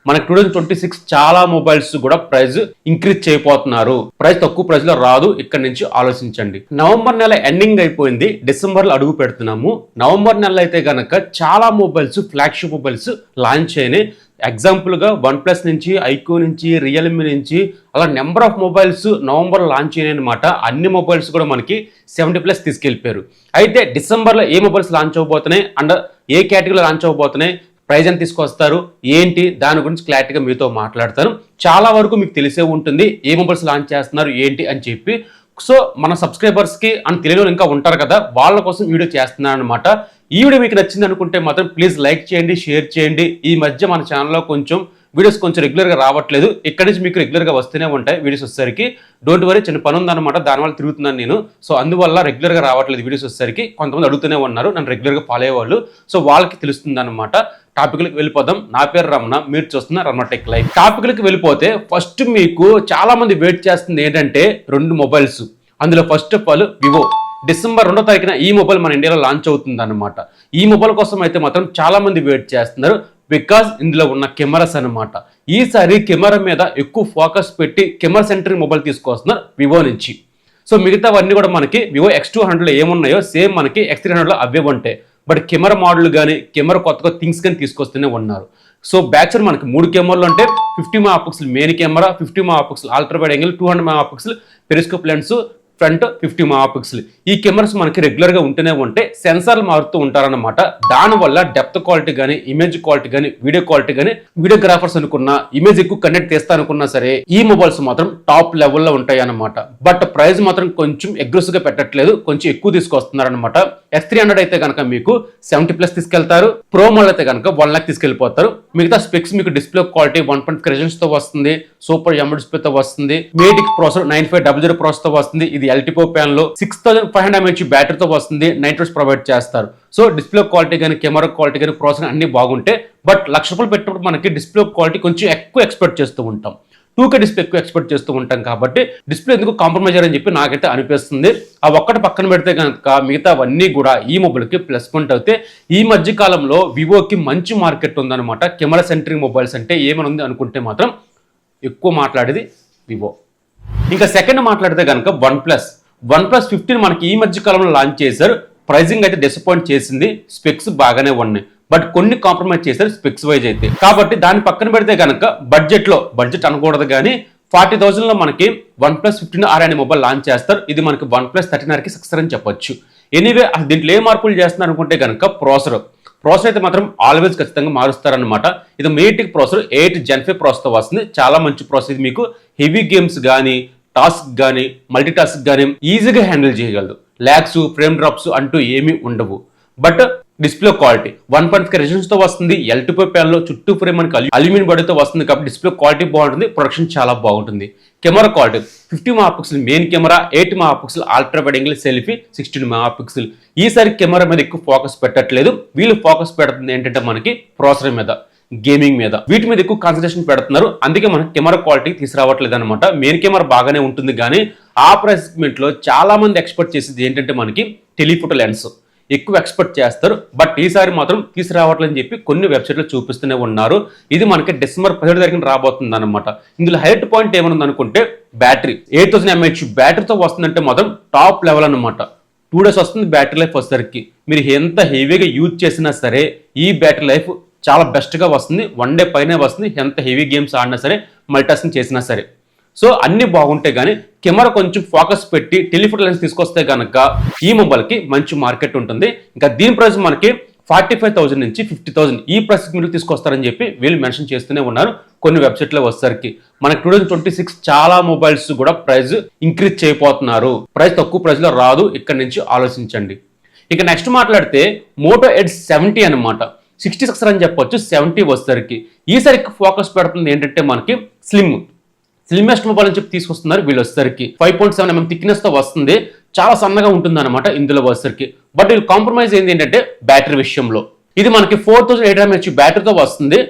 మనకి 2026 చాలా మొబైల్స్ కూడా ప్రైస్ ఇంక్రీజ్ చేయబోతున్నారు. ప్రైస్ తక్కువ ప్రైస్ లో రాదు. ఇక్కడ నుంచి ఆలోచించండి. నవంబర్ నెల ఎండింగ్ అయిపోయింది, డిసెంబర్ లో అడుగు పెడుతున్నాము. నవంబర్ నెల అయితే గనక చాలా మొబైల్స్, ఫ్లాగ్షిప్ మొబైల్స్ లాంచ్ అయినాయి. ఎగ్జాంపుల్గా OnePlus నుంచి, ఐక్యూ నుంచి, రియల్మీ నుంచి అలా number of mobiles November launch అయినాయి అనమాట. అన్ని మొబైల్స్ కూడా మనకి 70+ తీసుకెళ్ళిపోయారు. అయితే డిసెంబర్లో ఏ మొబైల్స్ లాంచ్ అవబోతున్నాయి అండ్ ఏ కేటగిరీలో లాంచ్ అవబోతున్నాయి, ప్రైజ్ ఎంత తీసుకొస్తారు ఏంటి, దాని గురించి క్లారిటీగా మీతో మాట్లాడతాను. చాలా వరకు మీకు తెలిసే ఉంటుంది ఏ మొబైల్స్ లాంచ్ చేస్తున్నారు ఏంటి అని చెప్పి. సో మన సబ్స్క్రైబర్స్కి అని తెలియని ఇంకా ఉంటారు కదా, వాళ్ళ కోసం వీడియో చేస్తున్నాను అనమాట. ఈ వీడియో మీకు నచ్చింది అనుకుంటే మాత్రం ప్లీజ్ లైక్ చేయండి, షేర్ చేయండి. ఈ మధ్య మన ఛానల్లో వీడియోస్ కొంచెం రెగ్యులర్గా రావట్లేదు. ఇక్కడ నుంచి మీకు రెగ్యులర్గా వస్తూనే ఉంటాయి వీడియోస్ వచ్చేసరికి. డోంట్ వరీ, చిన్న పని ఉందన్నమాట, దానివల్ల తిరుగుతున్నాను నేను. సో అందువల్ల రెగ్యులర్గా రావట్లేదు వీడియోస్ వచ్చేసరికి. కొంతమంది అడుగుతూనే ఉన్నారు నన్ను రెగ్యులర్గా ఫాలో అయ్యేవాళ్ళు. సో వాళ్ళకి తెలుస్తుంది అనమాట. టాపిక్లకు వెళ్ళిపోదాం. నా పేరు రమణ, మీరు చూస్తున్న రమణ టెక్ లైఫ్. టాపిక్లకు వెళ్ళిపోతే ఫస్ట్ మీకు చాలా మంది వెయిట్ చేస్తుంది ఏంటంటే 2 మొబైల్స్. అందులో first of all Vivo. December 2వ తారీఖున ఈ మొబైల్ మన ఇండియాలో లాంచ్ అవుతుంది అనమాట. ఈ మొబైల్ కోసం అయితే మాత్రం చాలా మంది వెయిట్ చేస్తున్నారు. బికాజ్ ఇందులో ఉన్న కెమెరాస్ అనమాట. ఈసారి కెమెరా మీద ఎక్కువ ఫోకస్ పెట్టి కెమెరా సెంట్రిక్ మొబైల్ తీసుకొస్తున్నారు వివో నుంచి. సో మిగతావన్నీ కూడా మనకి వివో X200లో ఏమున్నాయో సేమ్ మనకి X300లో అవే ఉంటాయి. బట్ కెమెరా మోడల్ కానీ కెమెరా కొత్త థింగ్స్ కానీ తీసుకొస్తూనే ఉన్నారు. సో బ్యాక్ సైడ్ మనకి 3 కెమెరాలు ఉంటాయి. 50 MP main camera, 50 MP ultra wide angle, 200 MP periscope lens, front 50 MP. ఈ కెమెరాస్ మనకి రెగ్యులర్గా ఉంటూనే ఉంటే సెన్సార్లు మారుతూ ఉంటారన్నమాట. దానివల్ల డెప్త్ క్వాలిటీ కానీ, ఇమేజ్ క్వాలిటీ కానీ, వీడియో క్వాలిటీ కానీ, వీడియోగ్రాఫర్స్ అనుకున్నా, ఇమేజ్ ఎక్కువ కంటెంట్ తీస్తా అనుకున్నా సరే ఈ మొబైల్స్ మాత్రం టాప్ లెవెల్లో ఉంటాయి అన్నమాట. బట్ ప్రైస్ మాత్రం కొంచెం అగ్రెసివ్గా పెట్టట్లేదు, కొంచెం ఎక్కువ తీసుకొస్తున్నారనమాట. X300 అయితే కనుక మీకు 70+ తీసుకెళ్తారు. ప్రో మోడల్ అయితే కనుక 1 lakh తీసుకెళ్ళిపోతారు. మిగతా స్పెక్స్ మీకు డిస్ప్లే క్వాలిటీ 1.5 రెజల్యూషన్ తో వస్తుంది, సూపర్ AMOLED డిస్ప్లేతో వస్తుంది, మేటిక్ ప్రాసెసర్ 9500 ప్రాసెసర్ తో వస్తుంది. ఇది LTPO ప్యాన్ లో 6500 mAh బ్యాటరీతో వస్తుంది. నైట్రోస్ ప్రొవైడ్ చేస్తారు. సో డిస్ప్లే క్వాలిటీ కానీ, కెమెరా క్వాలిటీ కానీ, ప్రాసెసర్ అన్ని బాగుంటాయి. బట్ ₹1,00,000 పెట్టినప్పుడు మనకి డిస్ప్లే క్వాలిటీ కొంచెం ఎక్కువ ఎక్స్పెక్ట్ చేస్తూ ఉంటాం. 2K డిస్ప్లే ఎక్కువ ఎక్స్పెక్ట్ చేస్తూ ఉంటాం కాబట్టి డిస్ప్లే ఎందుకు కాంప్రమైజ్ అని చెప్పి నాకైతే అనిపిస్తుంది. ఆ ఒక్కటి పక్కన పెడితే కనుక మిగతావన్నీ కూడా ఈ మొబైల్కి ప్లస్ పాయింట్ అవుతే. ఈ మధ్య కాలంలో వివోకి మంచి మార్కెట్ ఉందన్నమాట. కెమెరా సెంట్రిక్ మొబైల్స్ అంటే ఏమని ఉంది అనుకుంటే మాత్రం ఎక్కువ మాట్లాడేది వివో. ఇంకా సెకండ్ మాట్లాడితే కనుక OnePlus 15 మనకి ఈ మధ్య కాలంలో లాంచ్ చేశారు. ప్రైజింగ్ అయితే డిసప్పాయింట్ చేసింది, స్పెక్స్ బాగానే ఉన్నాయి. బట్ కొన్ని కాంప్రమైజ్ చేశారు స్పెక్స్ వైజ్ అయితే. కాబట్టి దాన్ని పక్కన పెడితే కనుక బడ్జెట్ అనకూడదు కానీ 40,000లో మనకి OnePlus 15R అనే మొబైల్ లాంచ్ చేస్తారు. ఇది మనకి OnePlus 13Rకి సక్సెస్ అని చెప్పొచ్చు. ఎనీవే దీంట్లో ఏ మార్పులు చేస్తున్నారు అనుకుంటే కనుక ప్రాసెసర్ అయితే మాత్రం ఆల్వేస్ ఖచ్చితంగా మారుస్తారనమాట. ఇది మేటిక్ ప్రాసెసర్ 8 Gen 5 ప్రాసెసర్తో వస్తుంది. చాలా మంచి ప్రాసెసర్. ఇది మీకు హెవీ గేమ్స్ కానీ, టాస్క్ కానీ, మల్టీ టాస్క్ కానీ ఈజీగా హ్యాండిల్ చేయగలదు. ల్యాగ్స్, ఫ్రేమ్ డ్రాప్స్ అంటూ ఏమీ ఉండవు. బట్ డిస్ప్లే క్వాలిటీ 1.5 రెజల్యూషన్ తో వస్తుంది. LTPO ప్యాన్ లో చుట్టూ ఫ్రేమ్ మనకి అల్యూమినియం బాడీతో వస్తుంది కాబట్టి డిస్ప్లే క్వాలిటీ బాగుంటుంది, ప్రొడక్షన్ చాలా బాగుంటుంది. Camera quality 50 MP main camera, 8 MP ultra wide angle selfie, 16 MP. ఈసారి కెమెరా మీద ఎక్కువ ఫోకస్ పెట్టట్లేదు. వీళ్ళు ఫోకస్ పెడుతుంది ఏంటంటే మనకి ప్రాసెసర్ మీద, గేమింగ్ మీద, వీటి మీద ఎక్కువ కాన్సన్ట్రేషన్ పెడుతున్నారు. అందుకే మనకి కెమెరా క్వాలిటీ తీసుకురావట్లేదు అనమాట. మెయిన్ కెమెరా బాగానే ఉంటుంది కానీ ఆ ప్రైస్ సెగ్మెంట్ లో చాలా మంది ఎక్స్పెక్ట్ చేసేది ఏంటంటే మనకి టెలిఫోటో లెన్స్ ఎక్కువ ఎక్స్పెక్ట్ చేస్తారు. బట్ ఈసారి మాత్రం తీసుకురావట్లని చెప్పి కొన్ని వెబ్సైట్లు చూపిస్తూనే ఉన్నారు. ఇది మనకి డిసెంబర్ 17 తారీఖున రాబోతుంది అనమాట. ఇందులో హైలైట్ పాయింట్ ఏమన్నా అనుకుంటే బ్యాటరీ 8000 mAh బ్యాటరీతో వస్తుందంటే మాత్రం టాప్ లెవెల్ అనమాట. 2 days వస్తుంది బ్యాటరీ లైఫ్ వచ్చేసరికి. మీరు ఎంత హెవీగా యూజ్ చేసినా సరే ఈ బ్యాటరీ లైఫ్ చాలా బెస్ట్గా వస్తుంది. 1 day పైనే వస్తుంది. ఎంత హెవీ గేమ్స్ ఆడినా సరే, మల్టీటాస్కింగ్ చేసినా సరే. సో అన్ని బాగుంటాయి కానీ కెమెరా కొంచెం ఫోకస్ పెట్టి టెలిఫోటో లెన్స్ తీసుకొస్తే కనుక ఈ మొబైల్కి మంచి మార్కెట్ ఉంటుంది. ఇంకా దీని ప్రైస్ మనకి 45,000 నుంచి 50,000 ఈ ప్రైస్ మీరు తీసుకొస్తారని చెప్పి వీళ్ళు మెన్షన్ చేస్తూనే ఉన్నారు కొన్ని వెబ్సైట్లో వచ్చేసరికి. మనకి 2026 చాలా మొబైల్స్ కూడా ప్రైస్ ఇంక్రీజ్ చేయబోతున్నారు. ప్రైస్ తక్కువ ప్రైస్లో రాదు. ఇక్కడ నుంచి ఆలోచించండి. ఇక నెక్స్ట్ మాట్లాడితే Moto Edge 70 అనమాట. 66 అని చెప్పొచ్చు, 70 వచ్చేసరికి. ఈసారికి ఫోకస్ పెడుతుంది ఏంటంటే మనకి స్లిమ్మెస్ట్ మొబైల్ అని చెప్పి తీసుకొస్తున్నారు వీళ్ళు వచ్చేసరికి. 5.7 mm థిక్నెస్ తో వస్తుంది. చాలా సన్నగా ఉంటుంది అనమాట ఇందులో వచ్చేసరికి. బట్ వీళ్ళు కాంప్రమైజ్ ఏంటంటే బ్యాటరీ విషయంలో. ఇది మనకి 4800 mAh బ్యాటరీతో వస్తుంది.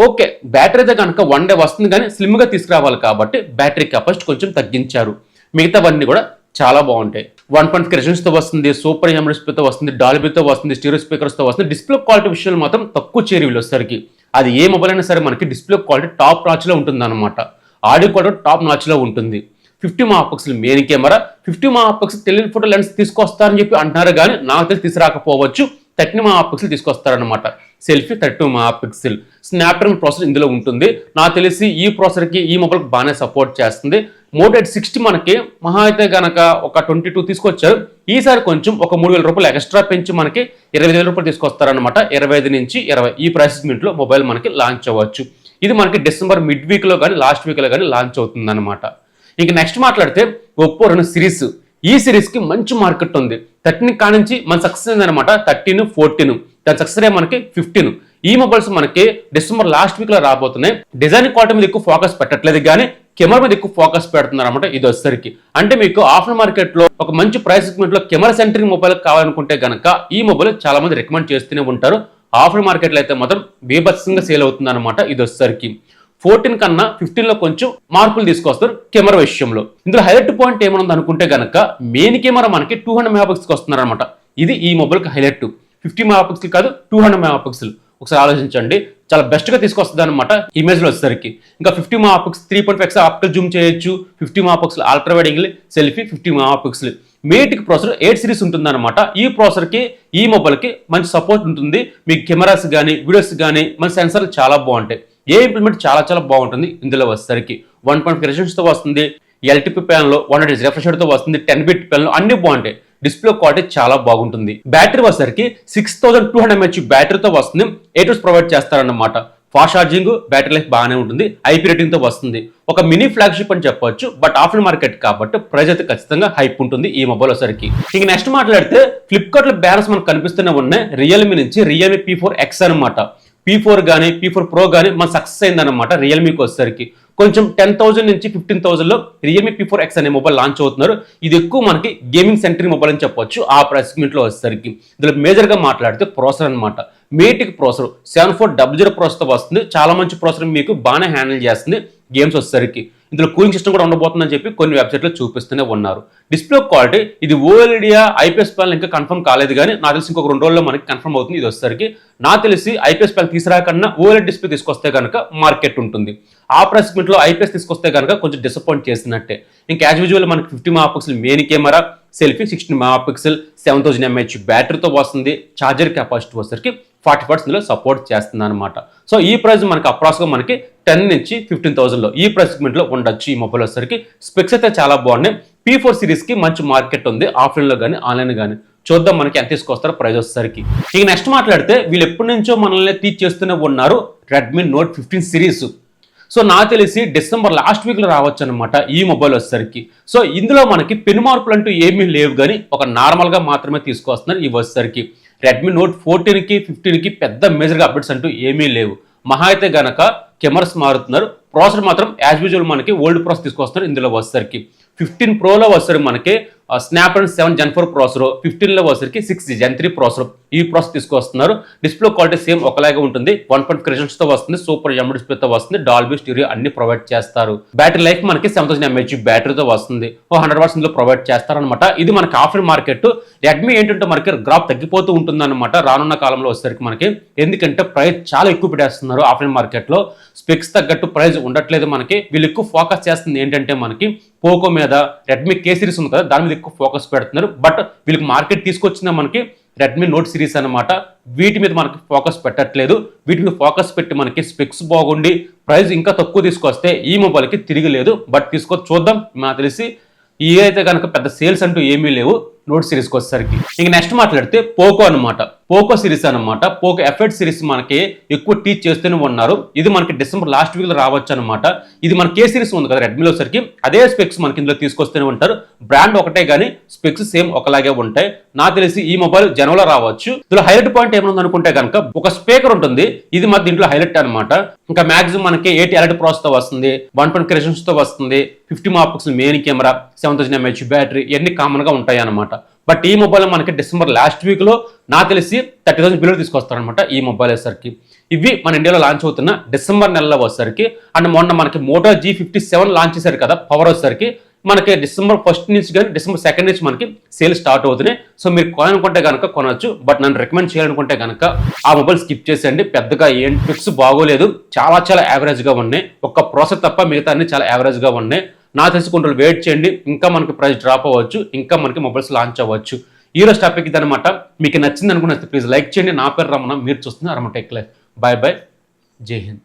ఓకే, బ్యాటరీ అయితే కనుక 1 day వస్తుంది కానీ స్లిమ్ గా తీసుకురావాలి కాబట్టి బ్యాటరీ కెపాసిటీ కొంచెం తగ్గించారు. మిగతావన్నీ కూడా చాలా బాగుంటాయి. 1.5 రెజల్యూషన్ తో వస్తుంది, సూపర్ AMOLED డిస్ప్లేతో వస్తుంది, డాల్బీతో వస్తుంది, స్టీరియో స్పీకర్స్ తో వస్తుంది. డిస్ప్లే క్వాలిటీ విషయాలు మాత్రం తక్కువ చేరి వీళ్ళు వచ్చేసరికి. అది ఏ మొబైల్ అయినా సరే మనకి డిస్ప్లే క్వాలిటీ టాప్ నాచ్ లో ఉంటుంది అనమాట. ఆడియో క్వాలిటీ టాప్ నాచ్ లో ఉంటుంది. 50 megapixel main camera, 50 megapixel telephoto lens తీసుకొస్తారని చెప్పి అంటున్నారు, కానీ నాకు తెలిసి తీసుకురాకపోవచ్చు. 30 మెగాపిక్సెల్ తీసుకొస్తారనమాట. సెల్ఫీ 32 మెగాపిక్సెల్ స్నాప్డ్రాగన్ ప్రాసెసర్ ఇందులో ఉంటుంది. నాకు తెలిసి ఈ ప్రాసెసర్కి ఈ మొబైల్కి బాగానే సపోర్ట్ చేస్తుంది. మోటో ఎడ్జ్ 60 మనకి మహా అయితే గనక ఒక 22 తీసుకొచ్చారు. ఈసారి కొంచెం ఒక 3,000 రూపాయలు ఎక్స్ట్రా పెంచి మనకి 25,000 రూపాయలు తీసుకొస్తారనమాట. 25 నుంచి 20 ఈ ప్రైస్ లో మొబైల్ మనకి లాంచ్ అవ్వచ్చు. ఇది మనకి డిసెంబర్ మిడ్ వీక్ లో కానీ లాస్ట్ వీక్ లో కానీ లాంచ్ అవుతుంది అనమాట. ఇంక నెక్స్ట్ మాట్లాడితే ఒప్పో రెనో సిరీస్. ఈ సిరీస్ కి మంచి మార్కెట్ ఉంది. 13 కానించి మన సక్సెస్ అయిందనమాట. 13, 14 దాని సక్సెస్ మనకి 15. ఈ మొబైల్స్ మనకి డిసెంబర్ లాస్ట్ వీక్ లో రాబోతున్నాయి. డిజైన్ క్వాలిటీ మీద ఎక్కువ ఫోకస్ పెట్టట్లేదు, కానీ కెమెరా మీద ఎక్కువ ఫోకస్ పెడుతున్నారు అనమాట. ఇది వచ్చేసరికి అంటే మీకు ఆఫ్టర్ మార్కెట్ లో ఒక మంచి ప్రైస్ సెగ్మెంట్ లో కెమెరా సెంట్రిక్ మొబైల్ కావాలనుకుంటే గనక ఈ మొబైల్ చాలా మంది రికమెండ్ చేస్తూనే ఉంటారు. ఆఫ్టర్ మార్కెట్ లో అయితే మాత్రం బీభత్సంగా సేల్ అవుతుంది అనమాట. ఇది వచ్చేసరికి 14 కన్నా 15 లో కొంచెం మార్పులు తీసుకొస్తారు కెమెరా విషయంలో. ఇందులో హైలైట్ పాయింట్ ఏమన్నా అనుకుంటే గనక మెయిన్ కెమెరా మనకి 200 మెగాపిక్సెల్ వస్తున్నారు అనమాట. ఇది ఈ మొబైల్ కి హైలైట్. 50 మెగాపిక్సెల్ కాదు, 200 మెగాపిక్సెల్. ఒకసారి ఆలోచించండి, చాలా బెస్ట్ గా తీసుకొస్తుంది అనమాట ఇమేజ్ లో వచ్చేసరికి. ఇంకా 50 మెగాపిక్సెల్ 3.5x ఆప్టికల్ జూమ్ చేయొచ్చు. 50 megapixel ultra wide angle selfie 50 megapixel. మేటిక్ ప్రాసెసర్ 8 సిరీస్ ఉంటుంది అనమాట. ఈ ప్రాసెసర్ కి ఈ మొబైల్ కి మంచి సపోర్ట్ ఉంటుంది. మీ కెమెరాస్ కానీ వీడియోస్ కానీ మన సెన్సార్లు చాలా బాగుంటాయి. ఏ ఇంప్లిమెంట్ చాలా చాలా బాగుంటుంది ఇందులో వచ్చేసరికి. 1.5 రెజల్యూషన్ తో వస్తుంది. ఎల్టీపీ ప్యాన్ లో 100 రిఫ్రెష్ తో వస్తుంది. 10 బిట్ ప్యాన్ లో అన్ని బాగుంటాయి. డిస్ప్లే క్వాలిటీ చాలా బాగుంటుంది. బ్యాటరీ వచ్చేసరికి 6200 mAh బ్యాటరీతో వస్తుంది. 8 hours ప్రొవైడ్ చేస్తారన్నమాట. ఫాస్ట్ ఛార్జింగ్, బ్యాటరీ లైఫ్ బాగానే ఉంటుంది. ఐపీ రేటింగ్ తో వస్తుంది. ఒక మినీ ఫ్లాగ్షిప్ అని చెప్పొచ్చు. బట్ ఆఫ్టర్ మార్కెట్ కాబట్టి ప్రైస్ అయితే ఖచ్చితంగా హైప్ ఉంటుంది ఈ మొబైల్ వచ్చరికి. ఇక నెక్స్ట్ మాట్లాడితే ఫ్లిప్కార్ట్ లో బ్యానర్స్ మనకు కనిపిస్తూనే ఉన్నాయి. రియల్మీ నుంచి రియల్మీ P4X అనమాట. P4 కానీ P4 Pro కానీ మన సక్సెస్ అయిందన్నమాట. రియల్మీకి వచ్చేసరికి కొంచెం 10,000 నుంచి 15,000 లో రియల్మీ P4X అనే మొబైల్ లాంచ్ అవుతున్నారు. ఇది ఎక్కువ మనకి గేమింగ్ సెంట్రిక్ మొబైల్ అని చెప్పొచ్చు ఆ ప్రైస్ సెగ్మెంట్ లో వచ్చేసరికి. ఇందులో మేజర్ గా మాట్లాడితే ప్రాసెసర్ అనమాట. మేటిక్ ప్రాసెసర్ 7400 ప్రాసెసర్ తో వస్తుంది. చాలా మంచి ప్రాసెసర్, మీకు బాగానే హ్యాండిల్ చేస్తుంది గేమ్స్ వచ్చేసరికి. ఇందులో కూలింగ్ సిస్టమ్ కూడా ఉండబోతుందని చెప్పి కొన్ని వెబ్సైట్లో చూపిస్తూనే ఉన్నారు. డిస్ప్లే క్వాలిటీ ఇది ఓఎల్ఈడియా ఐపీఎస్ ప్యానల్ ఇంకా కన్ఫర్మ్ కాలేదు, కానీ నాకు తెలిసి ఇంకొక 2 రోజుల్లో మనకి కన్ఫర్మ్ అవుతుంది. ఇది వచ్చేసరికి నాకు తెలిసి ఐపీఎస్ ప్యానల్ తీసుకురాకన్నా ఓఎల్ఈడి డిస్ప్లే తీసుకొస్తే కనుక మార్కెట్ ఉంటుంది. ఆ ప్రైస్ సెగ్మెంట్లో ఐపీఎస్ తీసుకొస్తే కనుక కొంచెం డిసప్పాయింట్ చేసినట్టే. ఇంకా యాజ్ యూజువల్ మనకి 50 megapixel main camera, selfie 16 megapixel 7000 mAh బ్యాటరీతో వస్తుంది. ఛార్జర్ కెపాసిటీ వచ్చేసరికి 40 watts ఇందులో సపోర్ట్ చేస్తుంది అనమాట. సో ఈ ప్రైస్ మనకి అప్రాక్స్గా మనకి 10 నుంచి 15,000 లో ఈ ప్రైస్ సెగ్మెంట్ లో ఉండొచ్చు ఈ మొబైల్ వచ్చేసరికి. స్పెక్స్ అయితే చాలా బాగున్నాయి. P4 సిరీస్ కి మంచి మార్కెట్ ఉంది ఆఫ్లైన్ లో కానీ ఆన్లైన్ కానీ. చూద్దాం మనకి ఎంత తీసుకొస్తారో ప్రైస్ వచ్చేసరికి. ఇక నెక్స్ట్ మాట్లాడితే వీళ్ళు ఎప్పటి నుంచో మనల్ని టీచ్ చేస్తూనే ఉన్నారు రెడ్మీ నోట్ 15 సిరీస్. సో నాకు తెలిసి డిసెంబర్ లాస్ట్ వీక్ లో రావచ్చు అనమాట ఈ మొబైల్ వచ్చేసరికి. సో ఇందులో మనకి పెను మార్పులు అంటూ ఏమీ లేవు, కానీ ఒక నార్మల్ గా మాత్రమే తీసుకొస్తున్నారు ఈ వచ్చేసరికి. రెడ్మీ నోట్ 14 కి 15 కి పెద్ద మేజర్గా అప్డేట్స్ అంటూ ఏమీ లేవు. మహా అయితే గనక కెమెరాస్ మారుతున్నారు. ప్రాసెసర్ మాత్రం యాజ్ యూజువల్ మనకి ఓల్డ్ ప్రాసెస్ తీసుకొస్తున్నారు ఇందులో వచ్చేసరికి. 15 ప్రోలో వచ్చేసరికి మనకి స్నాప్డ్రాగన్ 7 Gen 4 ప్రాసెసర్, 15 లో వచ్చేసరికి 6 Gen 3 ప్రాసెసర్ ఈ ప్రాసెస్ తీసుకొస్తున్నారు. డిస్ప్లే క్వాలిటీ సేమ్ ఒకలాగే ఉంటుంది. 1.5 రెజల్యూషన్ తో వస్తుంది. సూపర్ ఎమ్ డిస్ప్లే తో వస్తుంది. డాల్బీ స్టీరియో అన్ని ప్రొవైడ్ చేస్తారు. బ్యాటరీ లైఫ్ మనకి 7000 mAh బ్యాటరీతో వస్తుంది. 100 watts ఇందులో ప్రొవైడ్ చేస్తారనమాట. ఇది మనకి ఆఫ్టర్ మార్కెట్. రెడ్మీ ఏంటంటే మనకి గ్రాఫ్ తగ్గిపోతూ ఉంటుంది అనమాట రానున్న కాలంలో వచ్చేసరికి మనకి. ఎందుకంటే ప్రైస్ చాలా ఎక్కువ పెట్టేస్తున్నారు ఆఫ్లైన్ మార్కెట్ లో. స్పెక్స్ తగ్గట్టు ప్రైస్ ఉండట్లేదు మనకి. వీళ్ళు ఎక్కువ ఫోకస్ చేస్తుంది ఏంటంటే మనకి పోకో మీద, రెడ్మీ K సిరీస్ ఉంది కదా దాని మీద ఎక్కువ ఫోకస్ పెడుతున్నారు. బట్ వీళ్ళకి మార్కెట్ తీసుకొచ్చిందా మనకి రెడ్మీ నోట్ సిరీస్ అనమాట. వీటి మీద మనకి ఫోకస్ పెట్టట్లేదు. వీటి మీద ఫోకస్ పెట్టి మనకి స్పెక్స్ బాగుండి ప్రైస్ ఇంకా తక్కువ తీసుకొస్తే ఈ మొబైల్కి తిరిగిలేదు. బట్ తీసుకొచ్చి చూద్దాం. నాకు తెలిసి ఈ అయితే కనుక పెద్ద సేల్స్ అంటూ ఏమీ లేవు నోట్ సిరీస్కి వచ్చేసరికి. ఇంక నెక్స్ట్ మాట్లాడితే పోకో అనమాట. పోకో సిరీస్ అనమాట. పోకో F8 సిరీస్ మనకి ఎక్కువ టీచ్ చేస్తూనే ఉన్నారు. ఇది మనకి డిసెంబర్ లాస్ట్ వీక్ లో రావచ్చు అనమాట. ఇది మన K సిరీస్ ఉంది కదా రెడ్మీలో సరికి, అదే స్పెక్స్ మనకి ఇందులో తీసుకొస్తూనే ఉంటారు. బ్రాండ్ ఒకటే కానీ స్పెక్స్ సేమ్ ఒకలాగే ఉంటాయి. నాకు తెలిసి ఈ మొబైల్ జనవరిలో రావచ్చు. ఇందులో హైలైట్ పాయింట్ ఏమైనా అనుకుంటే కనుక ఒక స్పీకర్ ఉంటుంది. ఇది మన దీంట్లో హైలైట్ అనమాట. ఇంకా మాక్సిమం మనకి 8 ఎల్ఈడి ప్రాసెస్ తో వస్తుంది. 1.5 రెజల్యూషన్ తో వస్తుంది. 50 megapixel main camera, 7000 mAh battery ఇవన్నీ కామన్ గా ఉంటాయి అనమాట. బట్ ఈ మొబైల్ మనకి డిసెంబర్ లాస్ట్ వీక్ లో నాకు తెలిసి 30,000 బిలో తీసుకొస్తారనమాట ఈ మొబైల్ వచ్చేసరికి. ఇవి మన ఇండియాలో లాంచ్ అవుతున్న డిసెంబర్ నెలలో వచ్చేసరికి. అండ్ మొన్న మనకి మోటో G57 లాంచ్ చేశారు కదా పవర్ వచ్చేసరికి. మనకి డిసెంబర్ 1 నుంచి కానీ డిసెంబర్ 2 నుంచి మనకి సేల్ స్టార్ట్ అవుతున్నాయి. సో మీరు కొనాలనుకుంటే కనుక కొనొచ్చు. బట్ నన్ను రికమెండ్ చేయాలనుకుంటే కనుక ఆ మొబైల్ స్కిప్ చేసేయండి. పెద్దగా ఏం పిక్స్ బాగోలేదు, చాలా యావరేజ్ గా ఉన్నాయి. ఒక్క ప్రాసెస్ తప్ప మిగతా అన్ని చాలా యావరేజ్ గా ఉన్నాయి. నా తెలిసి కొన్ని రోజులు వెయిట్ చేయండి, ఇంకా మనకి ప్రైస్ డ్రాప్ అవ్వచ్చు, ఇంకా మనకి మొబైల్స్ లాంచ్ అవ్వచ్చు. ఈ రోజు టాపిక్ ఇదనమాట. మీకు నచ్చింది అనుకున్న ప్లీజ్ లైక్ చేయండి. నా పేరు రమణ, మీరు చూస్తున్నారు రమణ టెక్ లైఫ్. బాయ్, జై హింద్.